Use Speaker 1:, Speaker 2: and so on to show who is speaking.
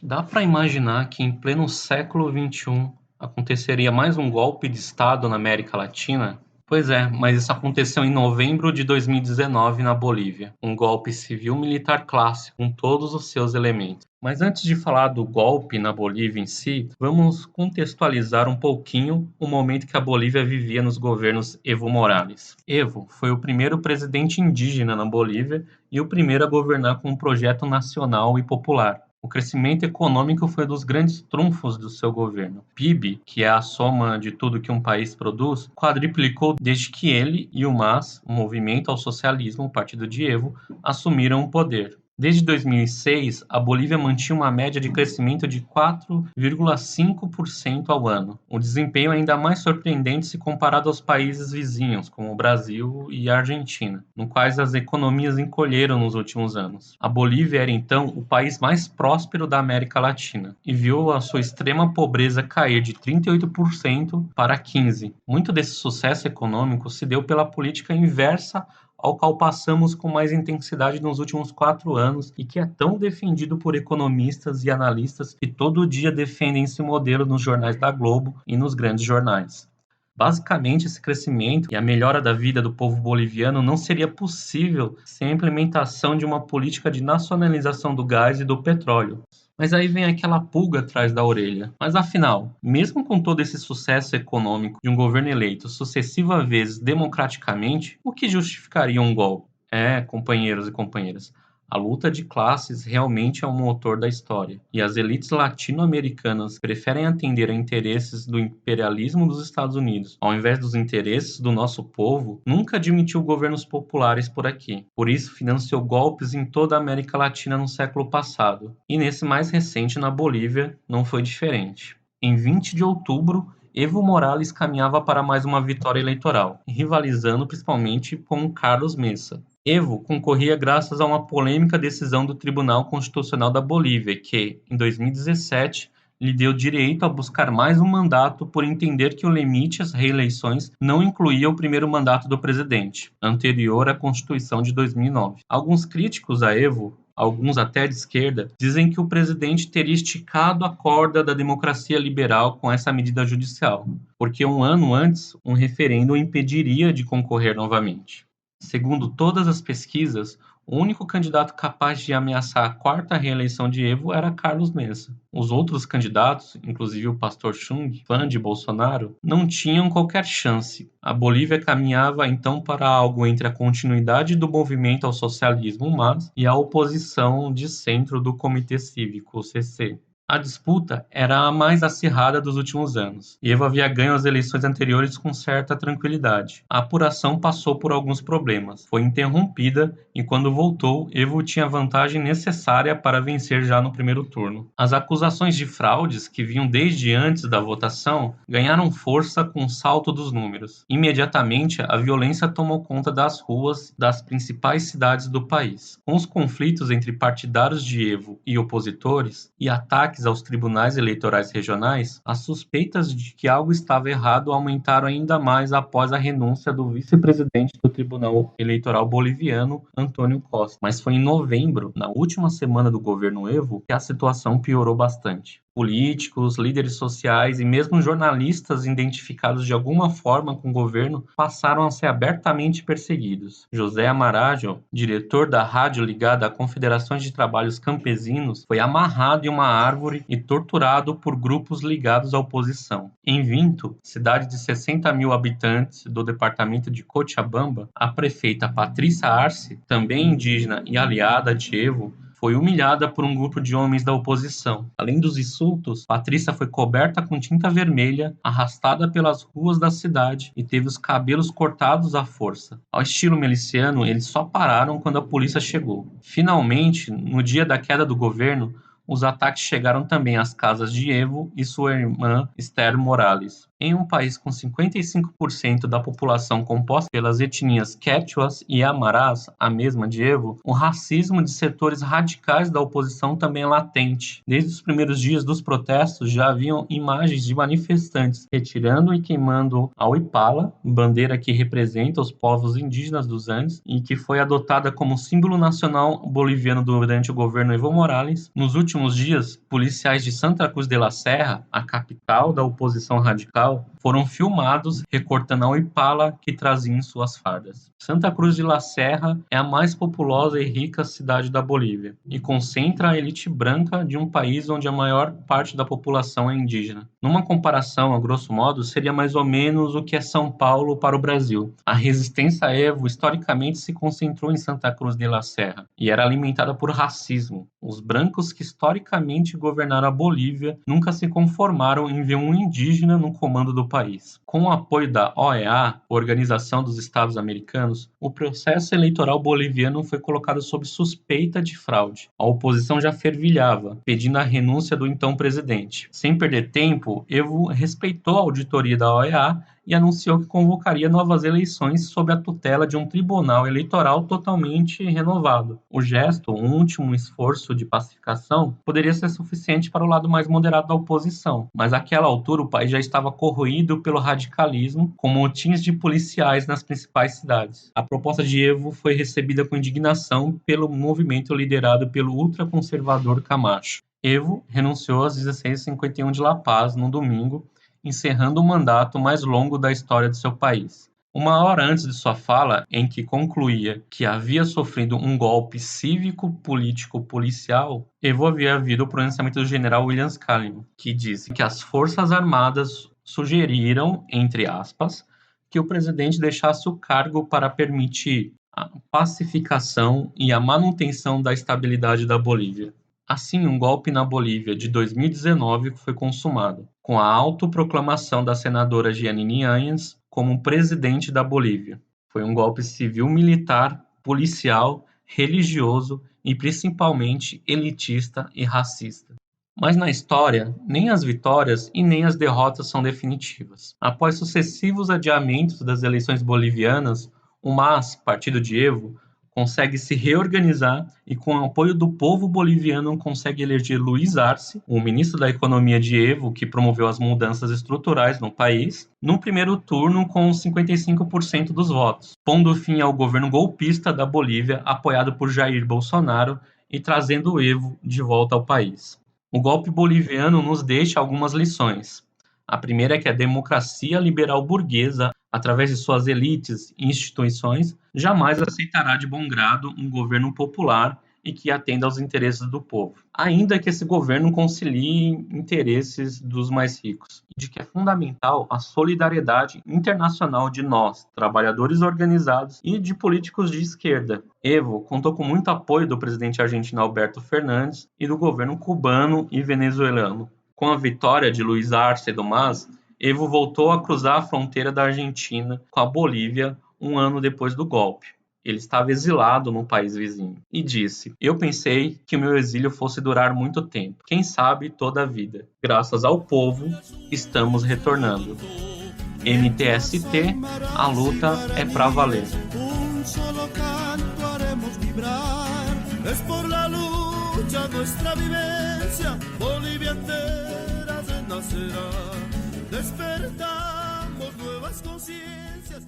Speaker 1: Dá para imaginar que em pleno século XXI aconteceria mais um golpe de Estado na América Latina? Pois é, mas isso aconteceu em novembro de 2019 na Bolívia, um golpe civil-militar clássico com todos os seus elementos. Mas antes de falar do golpe na Bolívia em si, vamos contextualizar um pouquinho o momento que a Bolívia vivia nos governos Evo Morales. Evo foi o primeiro presidente indígena na Bolívia e o primeiro a governar com um projeto nacional e popular. O crescimento econômico foi um dos grandes trunfos do seu governo. O PIB, que é a soma de tudo que um país produz, quadriplicou desde que ele e o MAS, o Movimento ao Socialismo, o Partido de Evo, assumiram o poder. Desde 2006, a Bolívia mantinha uma média de crescimento de 4,5% ao ano. O desempenho é ainda mais surpreendente se comparado aos países vizinhos, como o Brasil e a Argentina, no quais as economias encolheram nos últimos anos. A Bolívia era então o país mais próspero da América Latina e viu a sua extrema pobreza cair de 38% para 15%. Muito desse sucesso econômico se deu pela política inversa ao qual passamos com mais intensidade nos últimos 4 anos e que é tão defendido por economistas e analistas que todo dia defendem esse modelo nos jornais da Globo e nos grandes jornais. Basicamente, esse crescimento e a melhora da vida do povo boliviano não seria possível sem a implementação de uma política de nacionalização do gás e do petróleo. Mas aí vem aquela pulga atrás da orelha. Mas afinal, mesmo com todo esse sucesso econômico de um governo eleito sucessivas vezes democraticamente, o que justificaria um golpe? Companheiros e companheiras, a luta de classes realmente é o motor da história, e as elites latino-americanas preferem atender a interesses do imperialismo dos Estados Unidos, ao invés dos interesses do nosso povo, nunca admitiu governos populares por aqui. Por isso, financiou golpes em toda a América Latina no século passado, e nesse mais recente na Bolívia não foi diferente. Em 20 de outubro, Evo Morales caminhava para mais uma vitória eleitoral, rivalizando principalmente com Carlos Mesa. Evo concorria graças a uma polêmica decisão do Tribunal Constitucional da Bolívia, que, em 2017, lhe deu direito a buscar mais um mandato por entender que o limite às reeleições não incluía o primeiro mandato do presidente, anterior à Constituição de 2009. Alguns críticos a Evo, alguns até de esquerda, dizem que o presidente teria esticado a corda da democracia liberal com essa medida judicial, porque um ano antes, um referendo o impediria de concorrer novamente. Segundo todas as pesquisas, o único candidato capaz de ameaçar a quarta reeleição de Evo era Carlos Mesa. Os outros candidatos, inclusive o pastor Chung, fã de Bolsonaro, não tinham qualquer chance. A Bolívia caminhava então para algo entre a continuidade do movimento ao socialismo MAS e a oposição de centro do Comitê Cívico, o CC. A disputa era a mais acirrada dos últimos anos, e Evo havia ganho as eleições anteriores com certa tranquilidade. A apuração passou por alguns problemas, foi interrompida e quando voltou, Evo tinha a vantagem necessária para vencer já no primeiro turno. As acusações de fraudes, que vinham desde antes da votação, ganharam força com o salto dos números. Imediatamente, a violência tomou conta das ruas das principais cidades do país. Com os conflitos entre partidários de Evo e opositores, e ataques aos tribunais eleitorais regionais, as suspeitas de que algo estava errado aumentaram ainda mais após a renúncia do vice-presidente do Tribunal Eleitoral boliviano, Antônio Costa. Mas foi em novembro, na última semana do governo Evo, que a situação piorou bastante. Políticos, líderes sociais e mesmo jornalistas identificados de alguma forma com o governo passaram a ser abertamente perseguidos. José Amarajo, diretor da rádio ligada a confederações de trabalhos campesinos, foi amarrado em uma árvore e torturado por grupos ligados à oposição. Em Vinto, cidade de 60 mil habitantes do departamento de Cochabamba, a prefeita Patrícia Arce, também indígena e aliada de Evo, foi humilhada por um grupo de homens da oposição. Além dos insultos, Patrícia foi coberta com tinta vermelha, arrastada pelas ruas da cidade e teve os cabelos cortados à força. Ao estilo miliciano, eles só pararam quando a polícia chegou. Finalmente, no dia da queda do governo, os ataques chegaram também às casas de Evo e sua irmã Esther Morales. Em um país com 55% da população composta pelas etnias quechuas e amarás, a mesma de Evo, o racismo de setores radicais da oposição também é latente. Desde os primeiros dias dos protestos já haviam imagens de manifestantes retirando e queimando a huipala, bandeira que representa os povos indígenas dos Andes e que foi adotada como símbolo nacional boliviano durante o governo Evo Morales. Nos últimos últimos dias, policiais de Santa Cruz de la Serra, a capital da oposição radical, foram filmados recortando a Oipala que trazia em suas fardas. Santa Cruz de la Serra é a mais populosa e rica cidade da Bolívia e concentra a elite branca de um país onde a maior parte da população é indígena. Numa comparação, a grosso modo, seria mais ou menos o que é São Paulo para o Brasil. A resistência a Evo historicamente se concentrou em Santa Cruz de la Serra e era alimentada por racismo. Os brancos que historicamente governaram a Bolívia nunca se conformaram em ver um indígena no comando do país. Com o apoio da OEA, Organização dos Estados Americanos, o processo eleitoral boliviano foi colocado sob suspeita de fraude. A oposição já fervilhava, pedindo a renúncia do então presidente. Sem perder tempo, Evo respeitou a auditoria da OEA e anunciou que convocaria novas eleições sob a tutela de um tribunal eleitoral totalmente renovado. O gesto, um último esforço de pacificação, poderia ser suficiente para o lado mais moderado da oposição, mas àquela altura o país já estava corroído pelo radicalismo, com motins de policiais nas principais cidades. A proposta de Evo foi recebida com indignação pelo movimento liderado pelo ultraconservador Camacho. Evo renunciou às 16h51 de La Paz no domingo, encerrando o mandato mais longo da história de seu país. Uma hora antes de sua fala, em que concluía que havia sofrido um golpe cívico-político-policial, Evo havia havido o pronunciamento do general William Kalimann, que disse que as Forças Armadas sugeriram, entre aspas, que o presidente deixasse o cargo para permitir a pacificação e a manutenção da estabilidade da Bolívia. Assim, um golpe na Bolívia de 2019 foi consumado, com a autoproclamação da senadora Jeanine Áñez como presidente da Bolívia. Foi um golpe civil-militar, policial, religioso e principalmente elitista e racista. Mas na história, nem as vitórias e nem as derrotas são definitivas. Após sucessivos adiamentos das eleições bolivianas, o MAS, partido de Evo, consegue se reorganizar e, com o apoio do povo boliviano, consegue eleger Luiz Arce, o ministro da Economia de Evo, que promoveu as mudanças estruturais no país, no primeiro turno com 55% dos votos, pondo fim ao governo golpista da Bolívia, apoiado por Jair Bolsonaro, e trazendo o Evo de volta ao país. O golpe boliviano nos deixa algumas lições. A primeira é que a democracia liberal burguesa, através de suas elites e instituições, jamais aceitará de bom grado um governo popular e que atenda aos interesses do povo, ainda que esse governo concilie interesses dos mais ricos, e de que é fundamental a solidariedade internacional de nós, trabalhadores organizados e de políticos de esquerda. Evo contou com muito apoio do presidente argentino Alberto Fernandes e do governo cubano e venezuelano. Com a vitória de Luiz Arce do MAS, Evo voltou a cruzar a fronteira da Argentina com a Bolívia um ano depois do golpe. Ele estava exilado no país vizinho e disse: "Eu pensei que o meu exílio fosse durar muito tempo, quem sabe toda a vida. Graças ao povo, estamos retornando. MTST, a luta é pra valer." Es por la lucha nuestra vivencia, Bolivia entera renacerá. Despertamos nuevas conciencias.